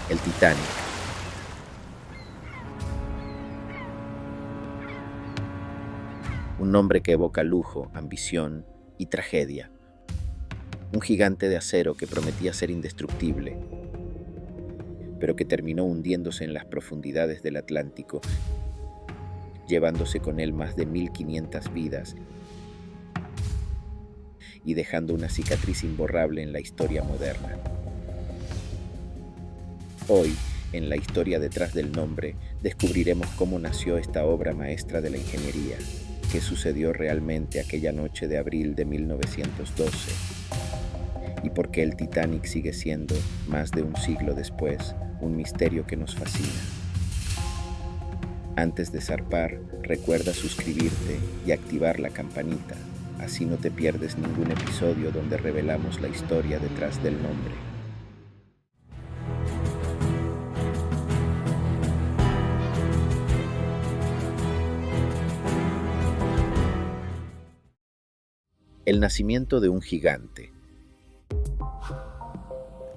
El Titanic, un nombre que evoca lujo, ambición y tragedia. Un gigante de acero que prometía ser indestructible, pero que terminó hundiéndose en las profundidades del Atlántico, llevándose con él más de 1500 vidas y dejando una cicatriz imborrable en la historia moderna. Hoy, en la historia detrás del nombre, descubriremos cómo nació esta obra maestra de la ingeniería, qué sucedió realmente aquella noche de abril de 1912 y por qué el Titanic sigue siendo, más de un siglo después, un misterio que nos fascina. Antes de zarpar, recuerda suscribirte y activar la campanita, así no te pierdes ningún episodio donde revelamos la historia detrás del nombre. El nacimiento de un gigante.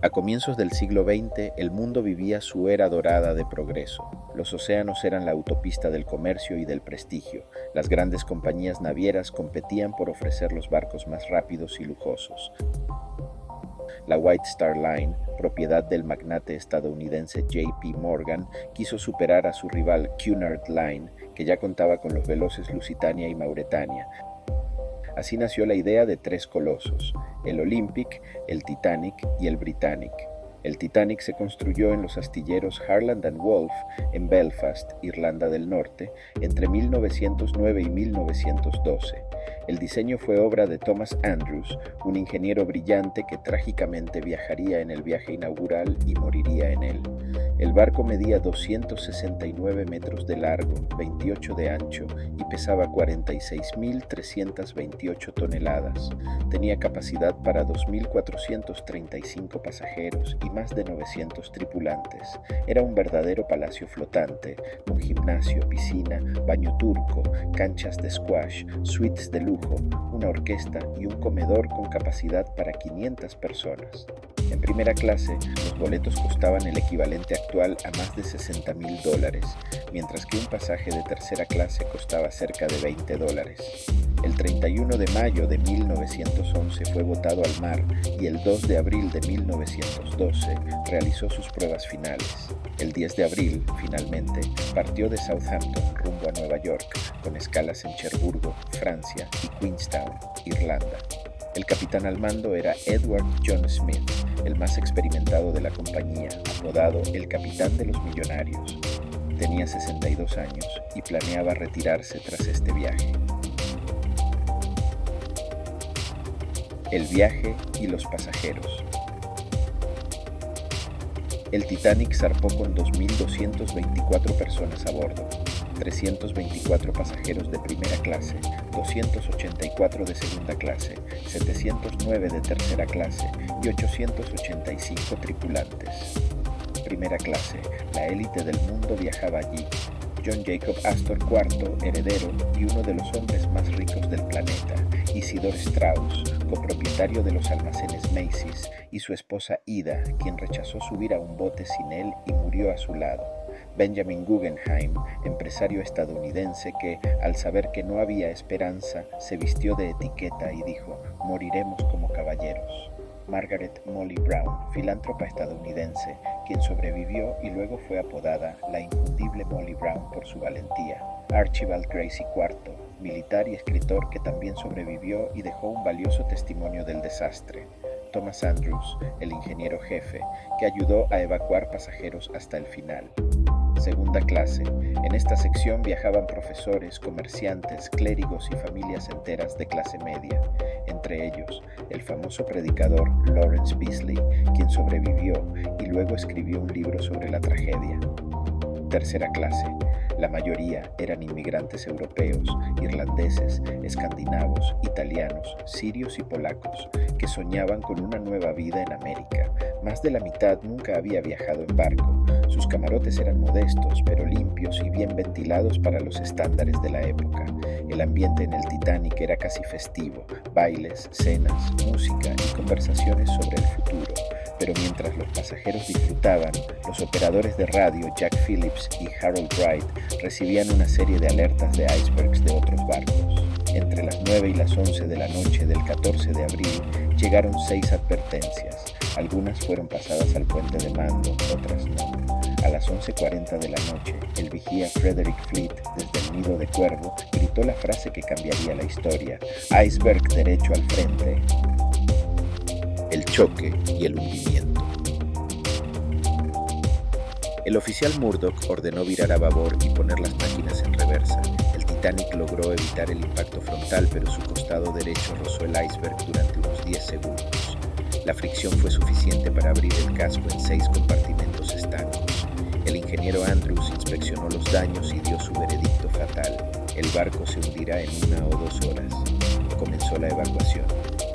A comienzos del siglo XX, el mundo vivía su era dorada de progreso. Los océanos eran la autopista del comercio y del prestigio. Las grandes compañías navieras competían por ofrecer los barcos más rápidos y lujosos. La White Star Line, propiedad del magnate estadounidense J.P. Morgan, quiso superar a su rival Cunard Line, que ya contaba con los veloces Lusitania y Mauretania. Así nació la idea de tres colosos, el Olympic, el Titanic y el Britannic. El Titanic se construyó en los astilleros Harland and Wolff en Belfast, Irlanda del Norte, entre 1909 y 1912. El diseño fue obra de Thomas Andrews, un ingeniero brillante que trágicamente viajaría en el viaje inaugural y moriría en él. El barco medía 269 metros de largo, 28 de ancho y pesaba 46.328 toneladas. Tenía capacidad para 2.435 pasajeros y más de 900 tripulantes. Era un verdadero palacio flotante, con gimnasio, piscina, baño turco, canchas de squash, suites de lujo, una orquesta y un comedor con capacidad para 500 personas. En primera clase, los boletos costaban el equivalente actual a más de $60.000, mientras que un pasaje de tercera clase costaba cerca de $20. El 31 de mayo de 1911 fue botado al mar y el 2 de abril de 1912 realizó sus pruebas finales. El 10 de abril, finalmente, partió de Southampton rumbo a Nueva York, con escalas en Cherburgo, Francia y Queenstown, Irlanda. El capitán al mando era Edward John Smith, el más experimentado de la compañía, apodado el Capitán de los Millonarios. Tenía 62 años y planeaba retirarse tras este viaje. El viaje y los pasajeros. El Titanic zarpó con 2.224 personas a bordo, 324 pasajeros de primera clase, 284 de segunda clase, 709 de tercera clase y 885 tripulantes. Primera clase, la élite del mundo viajaba allí. John Jacob Astor IV, heredero y uno de los hombres más ricos del planeta, Isidor Straus, copropietario de los almacenes Macy's, y su esposa Ida, quien rechazó subir a un bote sin él y murió a su lado. Benjamin Guggenheim, empresario estadounidense que, al saber que no había esperanza, se vistió de etiqueta y dijo: «Moriremos como caballeros». Margaret Molly Brown, filántropa estadounidense, quien sobrevivió y luego fue apodada la infundible Molly Brown por su valentía. Archibald Gracie IV, militar y escritor que también sobrevivió y dejó un valioso testimonio del desastre. Thomas Andrews, el ingeniero jefe, que ayudó a evacuar pasajeros hasta el final. Segunda clase. En esta sección viajaban profesores, comerciantes, clérigos y familias enteras de clase media, entre ellos el famoso predicador Lawrence Beasley, quien sobrevivió y luego escribió un libro sobre la tragedia. Tercera clase. La mayoría eran inmigrantes europeos, irlandeses, escandinavos, italianos, sirios y polacos, que soñaban con una nueva vida en América. Más de la mitad nunca había viajado en barco. Sus camarotes eran modestos, pero limpios y bien ventilados para los estándares de la época. El ambiente en el Titanic era casi festivo: bailes, cenas, música y conversaciones sobre el futuro. Pero mientras los pasajeros disfrutaban, los operadores de radio Jack Phillips y Harold Wright recibían una serie de alertas de icebergs de otros barcos. Entre las 9 y las 11 de la noche del 14 de abril llegaron 6 advertencias. Algunas fueron pasadas al puente de mando, otras no. A las 11:40 de la noche, el vigía Frederick Fleet, desde el nido de Cuervo, gritó la frase que cambiaría la historia: iceberg derecho al frente. El choque y el hundimiento. El oficial Murdoch ordenó virar a babor y poner las máquinas en reversa. El Titanic logró evitar el impacto frontal, pero su costado derecho rozó el iceberg durante unos 10 segundos. La fricción fue suficiente para abrir el casco en 6 compartimentos estancos. El ingeniero Andrews inspeccionó los daños y dio su veredicto fatal: el barco se hundirá en 1 o 2 horas. Comenzó la evacuación.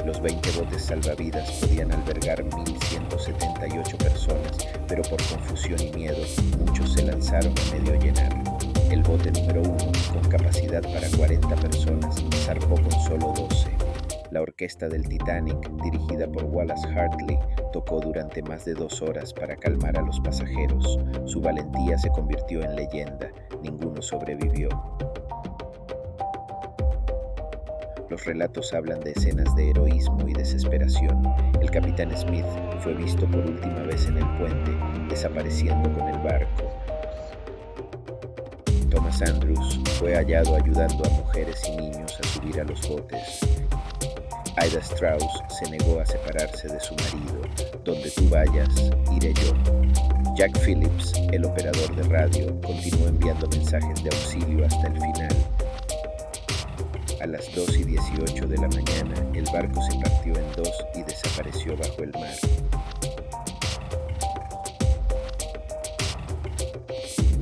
Los 20 botes salvavidas podían albergar 1.178 personas, pero por confusión y miedo, muchos se lanzaron a medio llenarlo. El bote número 1, con capacidad para 40 personas, zarpó con solo 12. La orquesta del Titanic, dirigida por Wallace Hartley, tocó durante más de 2 horas para calmar a los pasajeros. Su valentía se convirtió en leyenda. Ninguno sobrevivió. Los relatos hablan de escenas de heroísmo y desesperación. El capitán Smith fue visto por última vez en el puente, desapareciendo con el barco. Thomas Andrews fue hallado ayudando a mujeres y niños a subir a los botes. Ida Strauss se negó a separarse de su marido. Donde tú vayas, iré yo. Jack Phillips, el operador de radio, continuó enviando mensajes de auxilio hasta el final. A las 2:18 de la mañana, el barco se partió en 2 y desapareció bajo el mar.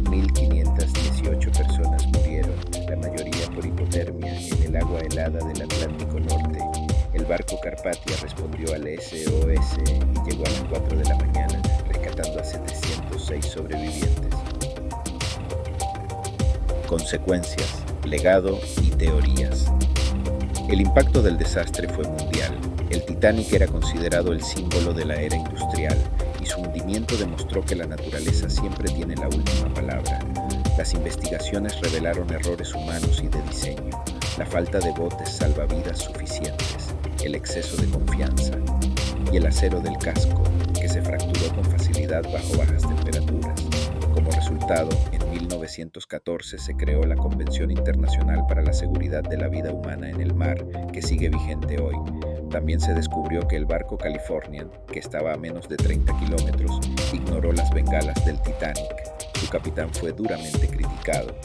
$1,518 personas murieron, la mayoría por hipotermia, en el agua helada del Atlántico Norte. El barco Carpathia respondió al SOS y llegó a las 4 de la mañana, rescatando a 706 sobrevivientes. Consecuencias, legado y teorías. El impacto del desastre fue mundial. El Titanic era considerado el símbolo de la era industrial y su hundimiento demostró que la naturaleza siempre tiene la última palabra. Las investigaciones revelaron errores humanos y de diseño, la falta de botes salvavidas suficientes, el exceso de confianza y el acero del casco, que se fracturó con facilidad bajo bajas temperaturas. Como resultado, en 1914 se creó la Convención Internacional para la Seguridad de la Vida Humana en el Mar, que sigue vigente hoy. También se descubrió que el barco Californian, que estaba a menos de 30 kilómetros, ignoró las bengalas del Titanic. Su capitán fue duramente criticado.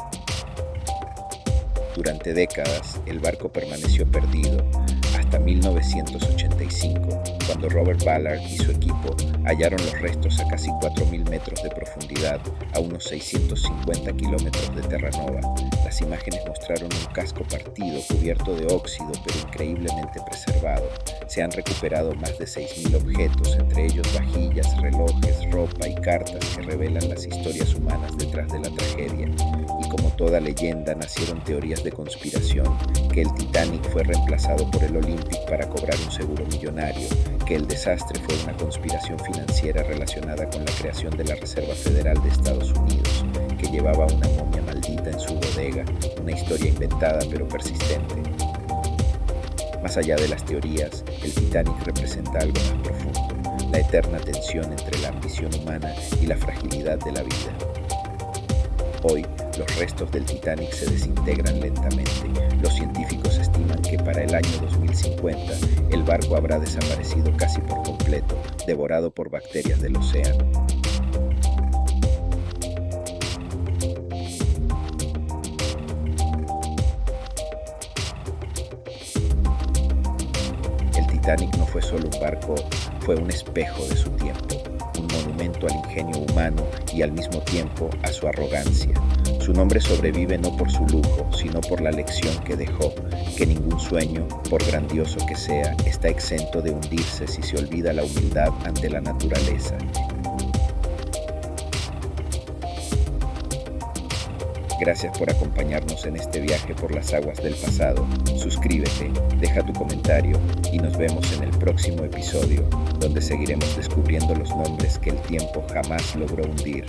Durante décadas, el barco permaneció perdido, hasta 1985, cuando Robert Ballard y su equipo hallaron los restos a casi 4.000 metros de profundidad, a unos 650 kilómetros de Terranova. Las imágenes mostraron un casco partido, cubierto de óxido, pero increíblemente preservado. Se han recuperado más de 6.000 objetos, entre ellos vajillas, relojes, ropa y cartas que revelan las historias humanas detrás de la tragedia. Y como toda leyenda, nacieron teorías de conspiración, que el Titanic fue reemplazado por el Olympic para cobrar un seguro millonario, que el desastre fue una conspiración financiera relacionada con la creación de la Reserva Federal de Estados Unidos, que llevaba una momia maldita en su bodega, una historia inventada pero persistente. Más allá de las teorías, el Titanic representa algo más profundo, la eterna tensión entre la ambición humana y la fragilidad de la vida. Hoy, los restos del Titanic se desintegran lentamente. Los científicos estiman que para el año 2050 el barco habrá desaparecido casi por completo, devorado por bacterias del océano. El Titanic no fue solo un barco, fue un espejo de su tiempo, un monumento al ingenio humano y al mismo tiempo a su arrogancia. Su nombre sobrevive no por su lujo, sino por la lección que dejó, que ningún sueño, por grandioso que sea, está exento de hundirse si se olvida la humildad ante la naturaleza. Gracias por acompañarnos en este viaje por las aguas del pasado. Suscríbete, deja tu comentario y nos vemos en el próximo episodio, donde seguiremos descubriendo los nombres que el tiempo jamás logró hundir.